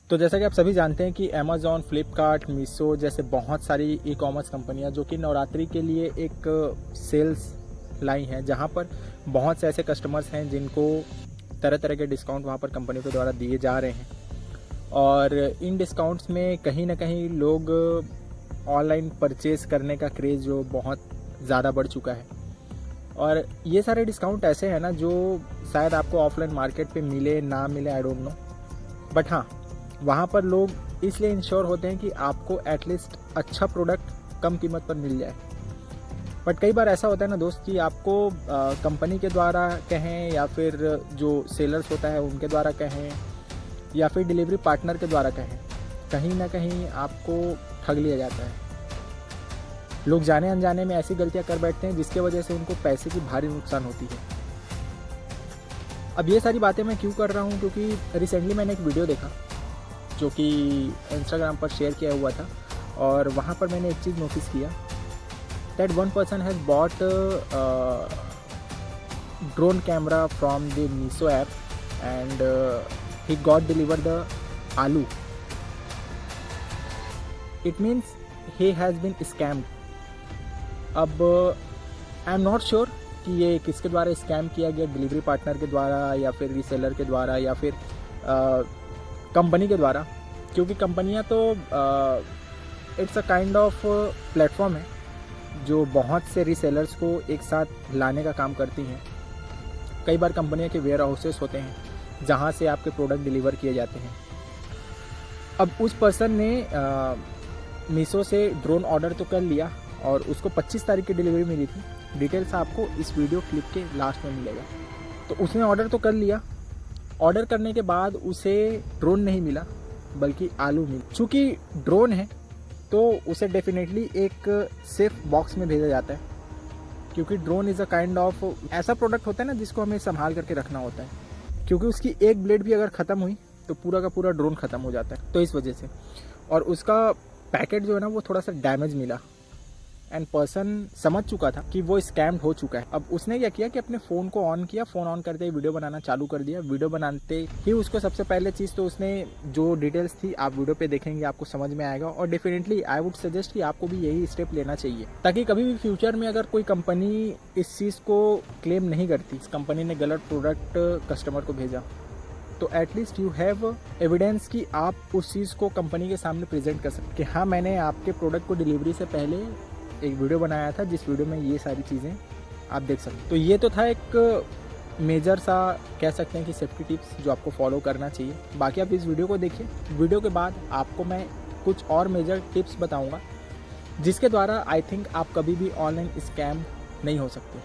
तो जैसा कि आप सभी जानते हैं कि अमेज़ॉन, फ्लिपकार्ट, मीशो जैसे बहुत सारी ई कॉमर्स कंपनियां जो कि नवरात्रि के लिए एक सेल्स लाई हैं, जहां पर बहुत से ऐसे कस्टमर्स हैं जिनको तरह तरह के डिस्काउंट वहां पर कंपनी के द्वारा दिए जा रहे हैं। और इन डिस्काउंट्स में कहीं ना कहीं लोग ऑनलाइन परचेज करने का क्रेज़ जो बहुत ज़्यादा बढ़ चुका है। और ये सारे डिस्काउंट ऐसे हैं ना जो शायद आपको ऑफलाइन मार्केट पे मिले ना मिले, आई डोंट नो, बट हाँ वहाँ पर लोग इसलिए इंश्योर होते हैं कि आपको एटलीस्ट अच्छा प्रोडक्ट कम कीमत पर मिल जाए। बट कई बार ऐसा होता है ना दोस्त कि आपको कंपनी के द्वारा कहें या फिर जो सेलर्स होता है उनके द्वारा कहें या फिर डिलीवरी पार्टनर के द्वारा कहें, कहीं ना कहीं आपको ठग लिया जाता है। लोग जाने अनजाने में ऐसी गलतियां कर बैठते हैं जिसके वजह से उनको पैसे की भारी नुकसान होती है। अब ये सारी बातें मैं क्यों कर रहा हूँ, क्योंकि रिसेंटली मैंने एक वीडियो देखा जो कि इंस्टाग्राम पर शेयर किया हुआ था और वहाँ पर मैंने एक चीज़ नोटिस किया that one person has bought drone camera from the Meesho app and he got deliver the aloo. It means he has been scammed. अब आई एम नॉट श्योर कि ये किसके द्वारा स्कैम किया गया, डिलीवरी पार्टनर के द्वारा या फिर रीसेलर के द्वारा या फिर कंपनी के द्वारा, क्योंकि कंपनियां तो it's a kind of platform है जो बहुत से रीसेलर्स को एक साथ लाने का काम करती हैं। कई बार कंपनियों के वेयर हाउसेस होते हैं जहां से आपके प्रोडक्ट डिलीवर किए जाते हैं। अब उस पर्सन ने मीशो से ड्रोन ऑर्डर तो कर लिया और उसको 25 तारीख की डिलीवरी मिली थी। डिटेल्स आपको इस वीडियो क्लिप के लास्ट में मिलेगा। तो उसने ऑर्डर तो कर लिया, ऑर्डर करने के बाद उसे ड्रोन नहीं मिला बल्कि आलू मिला। चूँकि ड्रोन है तो उसे डेफिनेटली एक सेफ बॉक्स में भेजा जाता है, क्योंकि drone is a kind of ऐसा प्रोडक्ट होता है ना जिसको हमें संभाल करके रखना होता है, क्योंकि उसकी एक ब्लेड भी अगर ख़त्म हुई तो पूरा का पूरा ड्रोन ख़त्म हो जाता है। तो इस वजह से, और उसका पैकेट जो है ना वो थोड़ा सा डैमेज मिला एंड पर्सन समझ चुका था कि वो स्कैम्ड हो चुका है। अब उसने क्या किया कि अपने फ़ोन को ऑन किया, फ़ोन ऑन करते ही वीडियो बनाना चालू कर दिया। वीडियो बनाते ही उसको सबसे पहले चीज़ तो उसने जो डिटेल्स थी आप वीडियो पे देखेंगे आपको समझ में आएगा। और डेफिनेटली आई वुड सजेस्ट कि आपको भी यही स्टेप लेना चाहिए, ताकि कभी भी फ्यूचर में अगर कोई कंपनी इस चीज़ को क्लेम नहीं करती, इस कंपनी ने गलत प्रोडक्ट कस्टमर को भेजा, तो एटलीस्ट यू हैव एविडेंस कि आप उस चीज़ को कंपनी के सामने प्रेजेंट कर सकते कि हाँ मैंने आपके प्रोडक्ट को डिलीवरी से पहले एक वीडियो बनाया था जिस वीडियो में ये सारी चीज़ें आप देख सकते। तो ये तो था एक मेजर सा कह सकते हैं कि सेफ्टी टिप्स जो आपको फॉलो करना चाहिए। बाकी आप इस वीडियो को देखिए, वीडियो के बाद आपको मैं कुछ और मेजर टिप्स बताऊंगा जिसके द्वारा आई थिंक आप कभी भी ऑनलाइन स्कैम नहीं हो सकते।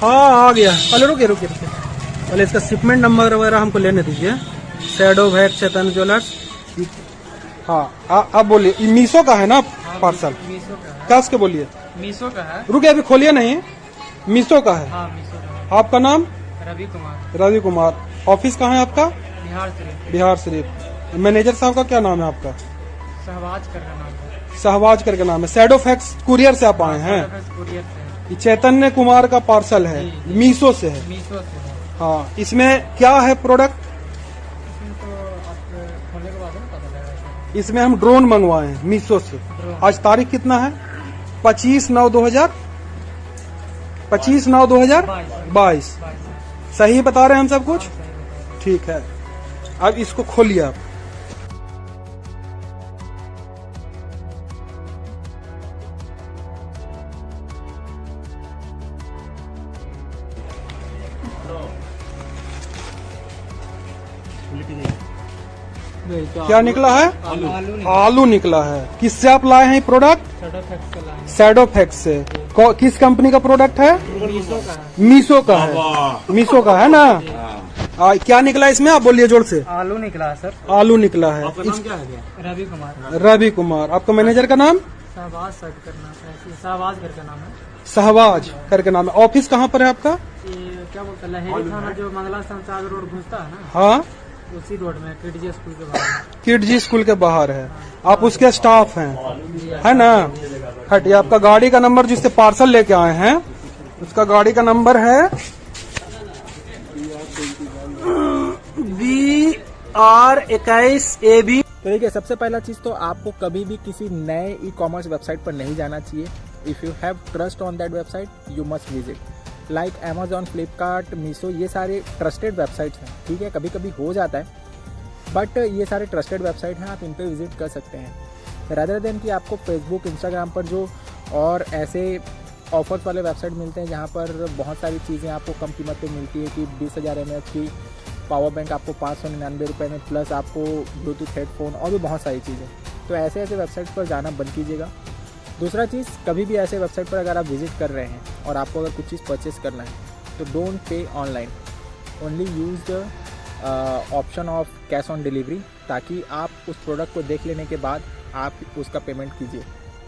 हाँ आ गया। पहले रुकिए पहले इसका शिपमेंट नंबर वगैरह हमको लेने दीजिए। शैडो वैक्स चेतन ज्वेलर्स। हाँ आप बोलिए, ये मीशो का है ना पार्सल? मीशो का है। क्या उसके बोलिए? मीशो का है। रुकिए अभी खोलिए नहीं, मीशो का है। हाँ मीशो का है। आपका नाम? रवि कुमार। रवि कुमार। ऑफिस कहाँ है आपका? बिहार शरीफ। बिहार शरीफ। मैनेजर साहब का क्या नाम है आपका? सहवाज करके नाम है। सहवाज करके नाम है। शैडो फैक्स कुरियर से आप आए हैं? कुरियर से। ये चैतन्य कुमार का पार्सल है, मीशो से है। मीशो से है। हाँ, इसमें क्या है प्रोडक्ट? इसमें तो आप खोलने के बाद पता लगेगा। इसमें हम ड्रोन मंगवाए हैं मीशो से। आज तारीख कितना है? 25/9/2022। सही बता रहे हैं हम सब कुछ? ठीक है, अब इसको खोलिए आप। क्या निकला है? आलू निकला है। किससे आप लाए हैं ये प्रोडक्ट? शैडो फैक्स से। किस कंपनी का प्रोडक्ट है? मीशो का है। मीशो का है ना? क्या निकला इसमें? आप बोलिए जोर से। आलू निकला है सर। आलू निकला है। आपका नाम क्या है? रवि कुमार। रवि कुमार। आपका मैनेजर का नाम? सहवाज करके नाम है। सहवाज करके नाम है। ऑफिस कहाँ पर है आपका? ये क्या बोलते हैं, लहेरी थाना जो मंगला संचार रोड घुसता है ना, हाँ उसी रोड में किडजी स्कूल के बाहर। किडजी स्कूल के बाहर है। आप उसके स्टाफ हैं, है ना? हटिए। आपका गाड़ी का नंबर जिससे पार्सल लेके आए हैं उसका गाड़ी का नंबर है R21AB। तो देखिए, सबसे पहला चीज़ तो आपको कभी भी किसी नए ई कॉमर्स वेबसाइट पर नहीं जाना चाहिए। If you have trust on that website you must visit. Like Amazon, Flipkart, Meesho, ये सारे ट्रस्टेड वेबसाइट्स हैं, ठीक है। कभी कभी हो जाता है बट ये सारे ट्रस्टेड वेबसाइट हैं, आप इन पर विजिट कर सकते हैं। रादर देन कि आपको फेसबुक, इंस्टाग्राम पर जो और ऐसे ऑफर्स वाले वेबसाइट मिलते हैं जहाँ पर बहुत सारी चीज़ें आपको कम कीमत पे मिलती है कि 20,000 mAh की पावर बैंक आपको 599 रुपये में, प्लस आपको ब्लूटूथ हेडफोन और भी बहुत सारी चीज़ें। तो ऐसे ऐसे वेबसाइट पर जाना बंद कीजिएगा। दूसरा चीज़, कभी भी ऐसे वेबसाइट पर अगर आप विजिट कर रहे हैं और आपको अगर कुछ चीज़ परचेस करना है तो don't pay online, only use the option of cash on delivery, ताकि आप उस प्रोडक्ट को देख लेने के बाद आप उसका पेमेंट कीजिए।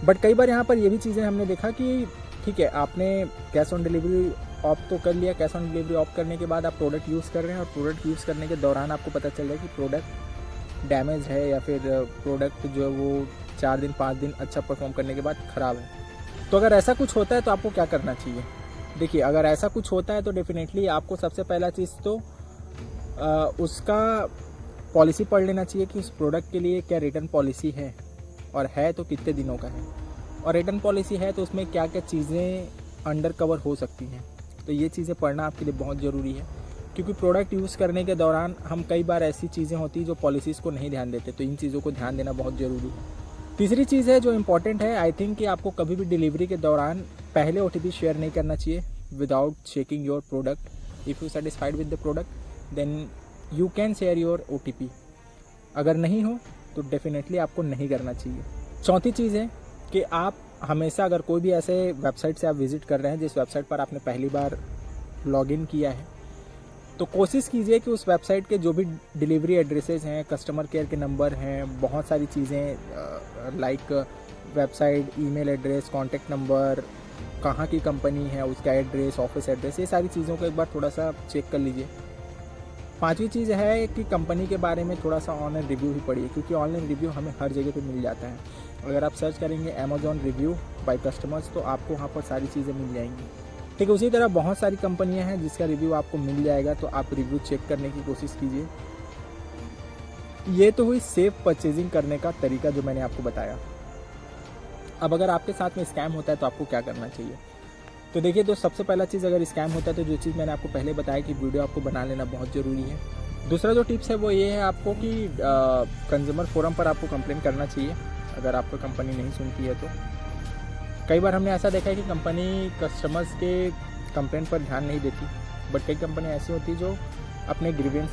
बट कई बार यहाँ पर ये भी चीज़ें हमने देखा कि ठीक है, आपने कैश ऑन डिलीवरी ऑफ तो कर लिया, कैश ऑन डिलीवरी ऑफ करने के बाद आप प्रोडक्ट यूज़ कर रहे हैं और प्रोडक्ट यूज़ करने के दौरान आपको पता चल रहा है कि प्रोडक्ट डैमेज है या फिर प्रोडक्ट जो है वो 4 दिन 5 दिन अच्छा परफॉर्म करने के बाद ख़राब है। तो अगर ऐसा कुछ होता है तो आपको क्या करना चाहिए? देखिए, अगर ऐसा कुछ होता है तो डेफिनेटली आपको सबसे पहला चीज़ तो उसका पॉलिसी पढ़ लेना चाहिए कि उस प्रोडक्ट के लिए क्या रिटर्न पॉलिसी है, और है तो कितने दिनों का है, और रिटर्न पॉलिसी है तो उसमें क्या क्या चीज़ें अंडर कवर हो सकती हैं। तो ये चीज़ें पढ़ना आपके लिए बहुत ज़रूरी है, क्योंकि प्रोडक्ट यूज़ करने के दौरान हम कई बार ऐसी चीज़ें होती हैं जो पॉलिसीज़ को नहीं ध्यान देते, तो इन चीज़ों को ध्यान देना बहुत ज़रूरी है। तीसरी चीज़ है जो इम्पॉर्टेंट है, आई थिंक कि आपको कभी भी डिलीवरी के दौरान पहले OTP शेयर नहीं करना चाहिए without checking your product. If you satisfied with the product then you can share your OTP। अगर नहीं हो तो डेफिनेटली आपको नहीं करना चाहिए। चौथी चीज़ है कि आप हमेशा, अगर कोई भी ऐसे वेबसाइट से आप विज़िट कर रहे हैं जिस वेबसाइट पर आपने पहली बार लॉगिन किया है, तो कोशिश कीजिए कि उस वेबसाइट के जो भी डिलीवरी एड्रेसेस हैं, कस्टमर केयर के नंबर हैं, बहुत सारी चीज़ें like website, email address, contact number, कहाँ की कंपनी है उसका एड्रेस, ऑफिस एड्रेस, ये सारी चीज़ों को एक बार थोड़ा सा चेक कर लीजिए। पांचवी चीज़ है कि कंपनी के बारे में थोड़ा सा ऑनलाइन रिव्यू भी पढ़िए, क्योंकि ऑनलाइन रिव्यू हमें हर जगह पे मिल जाता है। अगर आप सर्च करेंगे अमेजॉन रिव्यू बाय कस्टमर्स तो आपको वहाँ पर सारी चीज़ें मिल जाएंगी। ठीक है, उसी तरह बहुत सारी कंपनियां हैं जिसका रिव्यू आपको मिल जाएगा, तो आप रिव्यू चेक करने की कोशिश कीजिए। ये तो हुई सेफ परचेजिंग करने का तरीका जो मैंने आपको बताया। अब अगर आपके साथ में स्कैम होता है तो आपको क्या करना चाहिए? तो देखिए दोस्त, सबसे पहला चीज़, अगर स्कैम होता है तो जो चीज़ मैंने आपको पहले बताया कि वीडियो आपको बना लेना बहुत ज़रूरी है। दूसरा जो टिप्स है वो ये है आपको कि कंज्यूमर फोरम पर आपको कंप्लेन करना चाहिए अगर आपको कंपनी नहीं सुनती है तो। कई बार हमने ऐसा देखा है कि कंपनी कस्टमर्स के कंप्लेंट पर ध्यान नहीं देती, बट कई कंपनी ऐसी होती है जो अपने ग्रीवेंस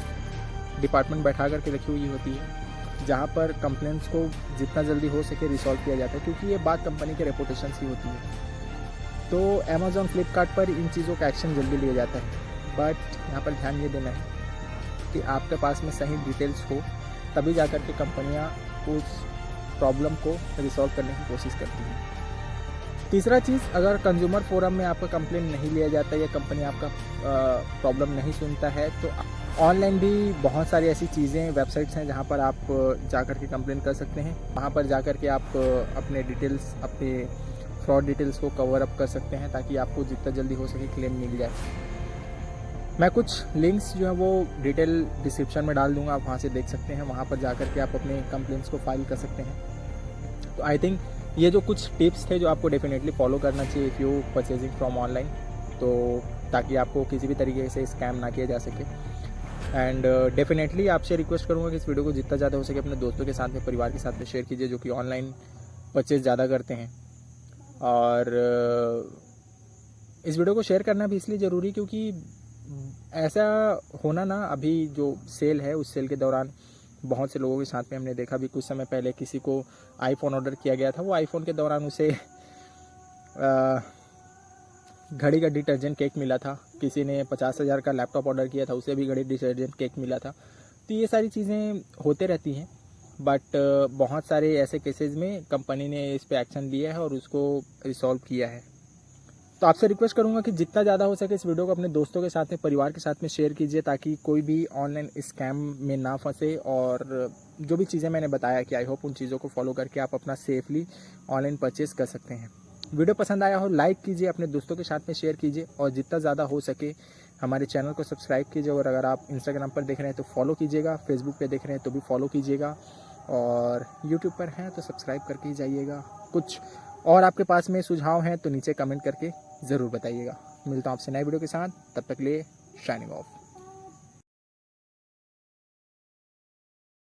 डिपार्टमेंट बैठा करके रखी हुई होती है, जहाँ पर कंप्लेंट्स को जितना जल्दी हो सके रिसॉल्व किया जाता है, क्योंकि ये बात कंपनी के रेपुटेशन की होती है। तो अमेजॉन, फ्लिपकार्ट पर इन चीज़ों का एक्शन जल्दी लिया जाता है, बट यहाँ पर ध्यान ये देना है कि आपके पास में सही डिटेल्स हो, तभी जाकर के कंपनियाँ उस प्रॉब्लम को रिसॉल्व करने की कोशिश करती हैं। तीसरा चीज़, अगर कंज्यूमर फोरम में आपका कंप्लेन नहीं लिया जाता या कंपनी आपका प्रॉब्लम नहीं सुनता है, तो ऑनलाइन भी बहुत सारी ऐसी चीज़ें, वेबसाइट्स हैं जहाँ पर आप जाकर के कंप्लेन कर सकते हैं। वहाँ पर जाकर के आप अपने डिटेल्स, अपने फ्रॉड डिटेल्स को कवर अप कर सकते हैं, ताकि आपको जितना जल्दी हो सके क्लेम मिल जाए। मैं कुछ लिंक्स जो है वो डिटेल डिस्क्रिप्शन में डाल दूंगा, आप वहाँ से देख सकते हैं। वहाँ पर जाकर के आप अपने कंप्लेंट्स को फाइल कर सकते हैं। तो आई थिंक ये जो कुछ टिप्स थे जो आपको डेफिनेटली फॉलो करना चाहिए if you purchasing from online, तो ताकि आपको किसी भी तरीके से स्कैम ना किया जा सके। एंड डेफिनेटली आपसे रिक्वेस्ट करूँगा कि इस वीडियो को जितना ज़्यादा हो सके अपने दोस्तों के साथ में, परिवार के साथ में शेयर कीजिए, जो कि ऑनलाइन परचेज ज़्यादा करते हैं। और इस वीडियो को शेयर करना भी इसलिए ज़रूरी क्योंकि ऐसा होना ना, अभी जो सेल है उस सेल के दौरान बहुत से लोगों के साथ में हमने देखा भी, कुछ समय पहले किसी को आईफोन ऑर्डर किया गया था, वो आईफोन के दौरान उसे घड़ी का डिटर्जेंट केक मिला था। किसी ने 50,000 का लैपटॉप ऑर्डर किया था, उसे भी घड़ी डिटर्जेंट केक मिला था। तो ये सारी चीज़ें होते रहती हैं, बट बहुत सारे ऐसे केसेस में कंपनी ने इस पे एक्शन लिया है और उसको रिसॉल्व किया है। तो आपसे रिक्वेस्ट करूंगा कि जितना ज़्यादा हो सके इस वीडियो को अपने दोस्तों के साथ में, परिवार के साथ में शेयर कीजिए, ताकि कोई भी ऑनलाइन स्कैम में ना फंसे। और जो भी चीज़ें मैंने बताया कि आई होप उन चीज़ों को फॉलो करके आप अपना सेफली ऑनलाइन परचेज कर सकते हैं। वीडियो पसंद आया हो लाइक कीजिए, अपने दोस्तों के साथ में शेयर कीजिए, और जितना ज़्यादा हो सके हमारे चैनल को सब्सक्राइब कीजिए और अगर आप इंस्टाग्राम पर देख रहे हैं तो फॉलो कीजिएगा, फेसबुक पे देख रहे हैं तो भी फॉलो कीजिएगा और यूट्यूब पर हैं तो सब्सक्राइब करके ही जाइएगा। कुछ और आपके पास में सुझाव हैं तो नीचे कमेंट करके ज़रूर बताइएगा। मिलता हूँ आपसे नए वीडियो के साथ, तब तक लिए शाइनिंग ऑफ।